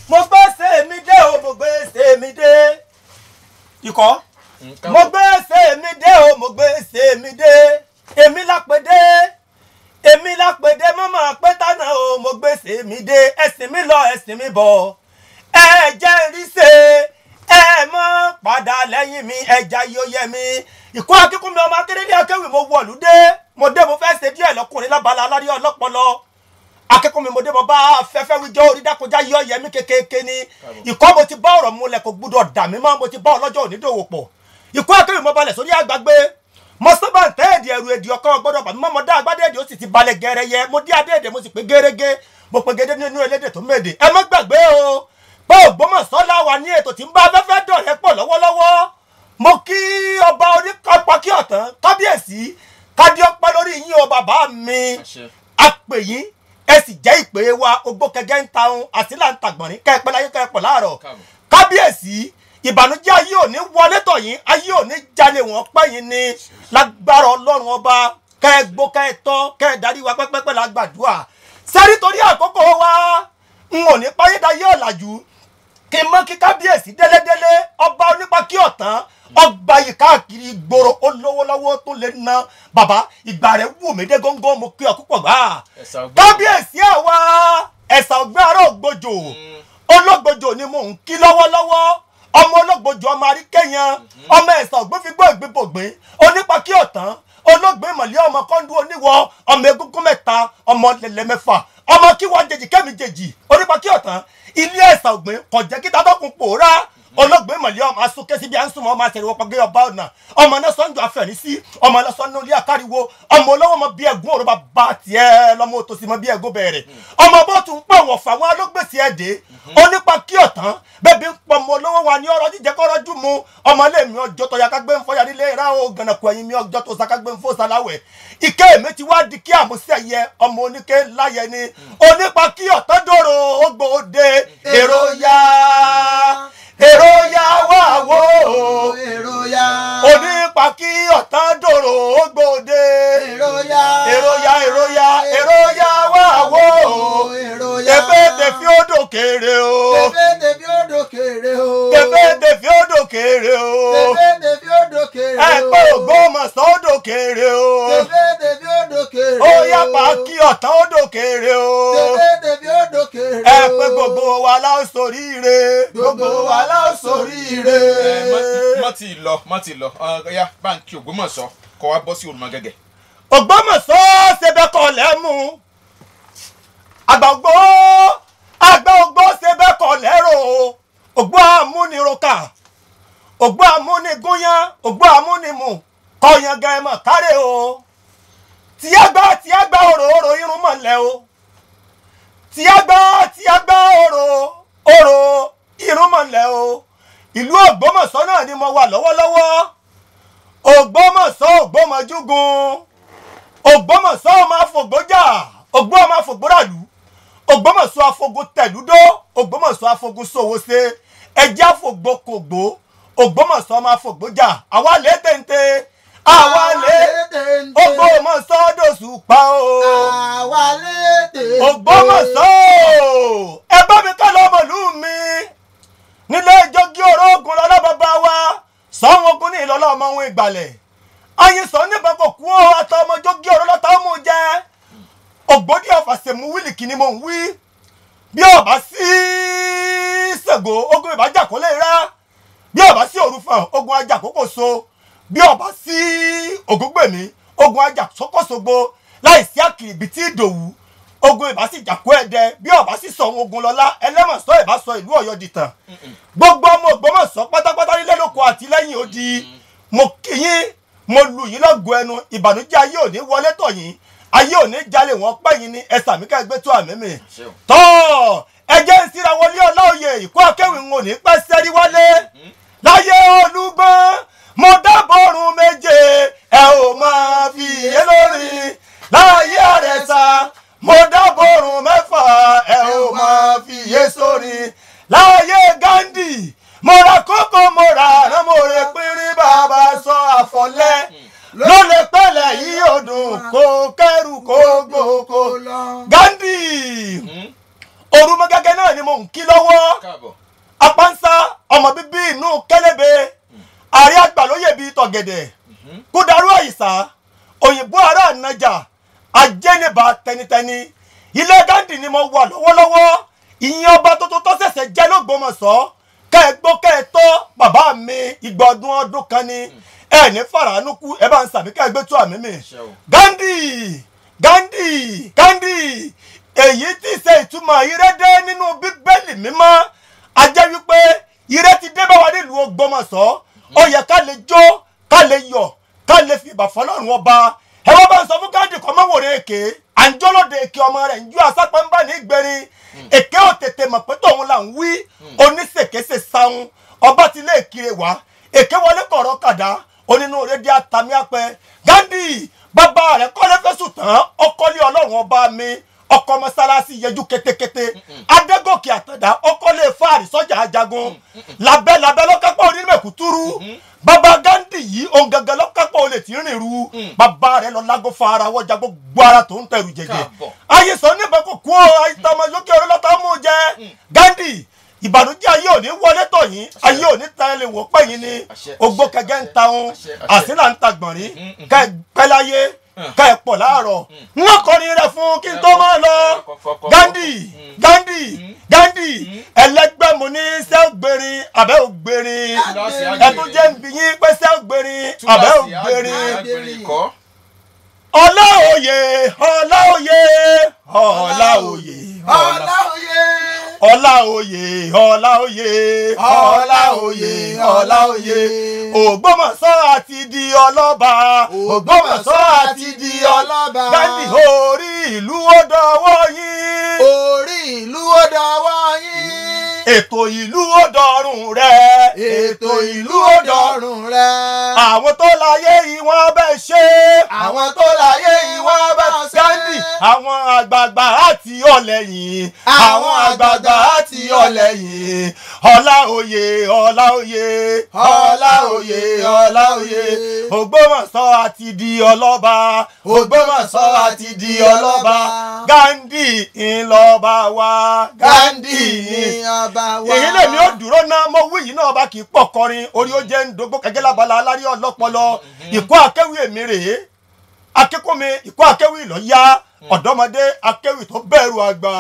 mo gbé ṣe mi dé o mo gbé ṣe mi dé ikọ́ mo gbé ṣe mi dé o mo gbé ṣe mi dé èmi lápèdé mọ́mọ́ pé tánà o mo gbé ṣe mi dé ẹ̀sìn mi lọ ẹ̀sìn mi bọ̀ ẹ jẹ́ rí ṣe ẹ mọ́ padà lẹ́yìn mi ẹja yóò yẹ mi ìkọ́ akíkúnmi ọmọ akérèdé akéwì mo wọ̀lú dé mo dé mo fẹ́ ṣe díẹ̀ lọ́kùnrin lábala alárí ọlọ́pọlọ akẹ́kọ̀ọ́ mi mo dé mo bá fẹ́fẹ́ wíjọ́ orí dákọjá yọ yẹmí kékeré ní ìkọ́ mo ti bá ọ̀rọ̀ múlẹ̀ kò gbúdọ̀ dà mí mọ́ mo ti bá ọlọ́jọ́ onídòwò pọ̀ ìkọ́ akéwì mo balẹ̀ sórí àgbàgbé mo sábà ń tẹ́ èdè ẹ̀rù èdè ọkàn gbọ́dọ̀ bàmí mọ́ mo dá agbádé èdè ó sì ti balẹ̀ gẹ́rẹ́yẹ mo dí adé èdè mo sì pé gẹ́rẹ́gẹ́ mo pe gédé nínú elédè tó méde ẹ má gbàgbé o pé Ògbómọ̀ṣọ́ la wà ní ètò tí ń bá afẹ́fẹ́ dọ̀rẹ́ pọ̀ lọ́wọ́lọ́wọ́ mo kí ọba oníkápá kí ọ̀tán kábíyèsí kádé ọpẹ́ lórí yín o bàbá mi àpè yín ẹ sì jẹ́ ìpè wa ogbó kẹgẹ́ ń ta ohun àsílà ń tàgbọ̀nrín kẹ́ẹ̀pẹ́ láyé kẹ́ẹ̀pọ̀ láàárọ̀ kábíyèsí ìbànújẹ́ ayé òní wọlé tọ̀ yín ayé òní jalè wọ́n pẹ́ yín ní lágbára ọlọ́run ọba kẹ́ẹ̀gbó kẹ́ẹ̀tọ́ kẹ́ẹ̀darí wa pẹ́pẹ́pẹ́ lágbàdúrà sẹ́rí torí àkókò wa n ò ní páyédáyé ọ̀làjú kí n mọ́ kí kábíyèsí délédélé ọba onípa kí ọ̀tán ọgbà yìí káàkiri gbòòrò olówó lọ́wọ́ tó lè ná bàbá ìgbà rẹ̀ wù mí dé góńgó mo kí ọ púpọ̀ gbà kábíyèsí àwa ẹ̀sà ọ̀gbẹ́ ará ògbójò ológbòjò ni mò ń kí lọ́wọ́lọ́wọ́ ọmọ ológbòjò ọmọ aríkẹ́yàn ọmọ ẹ̀sà ọ̀gbẹ́ fi gbọ́ ìgbébògbé onípa kí ọ̀tán olóògbé ìmọ̀lẹ́ ọmọ kọ́ńdú oníwọ ọmọ egúngún mẹ́ta ọmọ lẹ̀lẹ̀ mẹ́fà ọmọ kí wọ́n jèjì kẹ́mi jèjì onípa kí ọ̀tán ilé ẹ̀sà ọ̀gbẹ́ kọ̀jẹ́ kí tádọ́kùn pòórá olóògbé ìmọ̀lẹ́ ọmọ asúnkẹ́ síbi à ń súnmọ́ ọmọ àṣẹ̀rẹ̀ wọ́pọ̀ gé ọba ọ̀nà ọmọ náà sọ́njọ́ àfẹ̀rísí ọmọ náà sọ́njọ́ ilé àkáriwo ọmọ olówó mọ bí ẹ̀gún òrùba bá tiẹ̀ lọ́mọ òtòsí mọ bí ẹ̀gún bẹ̀rẹ̀ ọmọ bó tún pẹ̀ wọ̀ fáwọn alógbèsè ẹ̀dẹ́ onípa kí ọ̀tán bẹ́ẹ̀ ń pọ̀ mọ́ olówó wa ní ọ̀rọ̀ jíjẹ́ kọ́rọ́ jù mú ọmọ ilé mi ọjọ́ tó yà ká gbé ń fọ́ yàrá ilé ìrà o gànàkú ẹ̀yìn mi ọjọ́ tó sàká gbé ń fọ́ sàláwẹ̀ ike mi ti wá di kí àmúṣe yẹ ọmọ oníke láyẹ ni onípa kí ọ̀tán dòrò ó gbòde èrò yá wá wò onípa kí ọ̀tán dòrò ó gbòde èrò yá wá wò tẹfẹ́ fi ó dòkèrè o tẹfẹ́ fi ó dòkèrè o ẹ̀pẹ́ Ògbómọ̀ṣọ́ ó dòkèrè o ó yàpá kí ọ̀tán ó dòkèrè o ẹ̀pẹ́ gbogbo wa la ó ṣoríire gbogbo wa la ó ṣoríire. má ti lọ ọ̀ya báńkì Ògbómọ̀ṣọ́ kọ́ wa bọ́ sí olùmọ̀ gẹ́gẹ́. Ògbómọ̀ṣọ́ ṣe bẹ́ẹ̀ kọ́ lẹ́mú àgbà ògbó ṣe bẹ́ẹ̀ kọ́ lẹ́rọ ògbó amúniroka ògbó amúnigúnyán ògbó amúnimù kọyàn gẹ̀ẹ́mọ̀ kárẹ̀ o tíágbá òrò irun mọ̀lẹ́ o tíágbá òrò irun mọ̀lẹ́ o ìlú Ògbómọ̀ṣọ́ náà ni mo wà lọ́wọ́lọ́wọ́ Ògbómọ̀ṣọ́ Ògbómọ̀júgun Ògbómọ̀ṣọ́ ọmọ afọ̀gbọ́jà ògbó ọmọ afọ̀gbọ́ràlú Ògbómọ̀ṣọ́ afọ̀gbọ́ tẹ̀lúdó Ògbómọ̀ṣọ́ afọ̀gbọ́ sòwòṣe ẹjẹ́ afọ̀gbọ́kògbó Ògbómọ̀ṣọ́ ọmọ afọ̀gbọ́jà àwa lè téńté àwa lè Ògbómọ̀ṣọ́ dòṣù pa o Ògbómọ̀ṣọ́ ẹ bá mi ká lọ́mọlú mi nílé ìjọgí orógùn lọ́lọ́ bàbá wa sọ́wọ́n ogun ní ìlọ́lọ́ ọmọ ohun ìgbàlẹ̀ ayin sọ nípa kò kú ọ àtọmọjọ gé ọ̀rọ̀ lọta ọmọ jẹ ògbódì ọfàṣẹmú wíìlì kìíní mò ń wí bí ọba sí Ṣàngó ogun ìbájà kó lè rá bí ọba sí Òrùfọ̀n ogun ajá kókò so bí ọba sí Ògúngbèmí ogun ajá sókòsogbo láìsí Àkìrìbìtì Ìdòwú ogun ìbá sì jàkó Ẹdẹ bí ọba sì sọ ohun ogun lọlá Ẹlẹ́mọ̀ṣọ́ ìbá sọ ìlú Ọ̀yọ́ dìtàn gbogbo ọmọ Ògbómọ̀ṣọ́ pátápátá nílé lóko àti lẹ́yìn odi mo kí yín mo lù yín lọ́gọ ẹnu ìbànújẹ́ ayé òní wọlé tọ̀ yín ayé òní jalè wọ́n pẹ́ yín ní ẹ̀sà mi ká gbé tó àmì mi tọ́ ẹjẹ́ ń síra wọlé ọláòyè ìkó akéwì ń òní pẹ́ sẹ́rí wálé láyé Olúgbọ́n mo dábọ̀rùn méje ẹ ò máa fi iye lórí láyé Àrẹ̀sà mo dábọ̀rùn mẹ́fà ẹ ò máa fi iye sórí láyé Gándì mo ra kókó mo ra àrán mo rè pínrín bàbá sọ àfọ̀lẹ́ ló lè pẹ́lẹ̀ yí odùn kó kẹ́rù kó gbòkó Gándì Orúmọgẹ́gẹ́ náà ni mo ń kí lọ́wọ́ apánsá ọmọ bíbí inú kẹ́lẹ́bẹ̀ àrí àgbàlóyè bíi tọ̀gẹ̀dẹ̀ Kúdarú Àyìsá òyìnbó ará ànájà ajẹ́nìbà tẹnitẹni ilé Ghandi ni mo wà lọ́wọ́lọ́wọ́ ìyẹn ọba tuntun tó ṣẹ̀ṣẹ̀ jẹ́ l'Ógbómọ̀ṣọ́ kẹ́ẹ̀gbó kẹ́ẹ̀tọ́ bàbá mi ìgbà ọdún kan ni ẹ ní faranukú ẹ bá ń sàmì kẹ́ẹ̀gbé tó àmì mi Ghandi èyí tí ṣe ìtumọ̀ ire dé nínú Bíbélì mímọ́ a jẹ́ wípé ire ti dé bá wa nílùú Ògbómọ̀ṣọ́ ó yẹ ká lè jó ká lè yọ̀ ká lè fi ìbà fọ́lọ́run ọba ẹ wọ́n bá ń sọ fún Ghandi kọ́ mọ́wòrán èké àǹjọ́lódé èké ọmọ rẹ̀ ń ju asápẹ́ ń bá ní gbẹ̀rin èké ò tètè mọ̀ pé tòun là ń wí oníṣèkéṣe sáwọn ọba ti lé kiri wá èké wọlé kọ̀rọ̀ kàdá onínú rédíò àtàmì apẹ Ghandi bàbá rẹ̀ kọ́lé fẹ́sùn tán ọkọ́lé ọlọ́run ọba mi ọkọ mọ́sálásí yẹjú kétékété Adégòkè Àtàndá ọkọ́lé fáàrí sọ́jà ajagun labẹ́ lọ́kápá onímẹ̀kútúrú bàbá Ghandi yìí òun gangan lọ́kápá olè tí ń rìn ru bàbá rẹ̀ lọ lágó fara wọ́jà gbogbo ara tó ń tẹ̀rù jẹjẹ àyèsàn níbẹ̀ kò kú ọ àìtàmọ̀ yókè orí lọ́tà mú jẹ Ghandi ìbànújẹ́ ayé òní wọlé tọ̀ yín ayé òní tẹ́lẹ̀ wò pẹ́ yín ni ogbó kẹgẹ́ ń ta òun àsìlà ń ta gbọ̀nrín kẹ́ ẹ pẹ́ láyé kẹ́ ẹ pọ̀ láàárọ̀ wọ́n kọrin rẹ̀ fún kí n tó máa lọ Ghandi ẹlẹgbẹ́ mo ní sẹ́ọ̀gbẹ̀rin àbẹ́ ògbẹ̀rin ẹ̀tún jẹ́ ń bí yín pé sẹ́ọ̀gbẹ̀rin àbẹ́ ògbẹ̀rin Ọláoyè Ọláoyè Ọláoyè Ọláoyè Ọláoyè Ọláoyè Ọláoyè Ọláoyè Ògbómọ̀ṣọ́ àti di ọlọ́ba Ògbómọ̀ṣọ́ àti di ọlọ́ba Ghandi orí ìlú ó dọwọ́ yín orí ìlú ó dọwọ́ yín ètò ìlú ó dọ̀rùn rẹ̀ ètò ìlú ó dọ̀rùn rẹ̀ àwọn tó láyé yìí wọ́n bẹ̀ ṣe àwọn tó láyé yìí wọ́n bẹ̀ ṣe Ghandi àwọn àgbààgbà àti ọ̀lẹ́yìn àwọn àgbààgbà àti ọ̀lẹ́yìn Ọláoyè Ọláoyè Ọláoyè Ọláoyè Ògbómọ̀ṣọ́ àti di ọlọ́ba Ògbómọ̀ṣọ́ àti di ọlọ́ba Ghandi ńlọba wa Ghandi ní ọba wa. èyí lèmi ó dúró ná mo wí yìí náà ọba kì í pọ̀ kọrin orí ó jẹ́ ń dogbó kẹjẹ́ lábala alárí ọlọ́pọlọ ìkọ́ akéwì èmi rèé akẹ́kọ̀ọ́ mi ìkọ́ akéwì lọ yá ọ̀dọ́mọdé akéwì tó bẹ̀rù àgbà.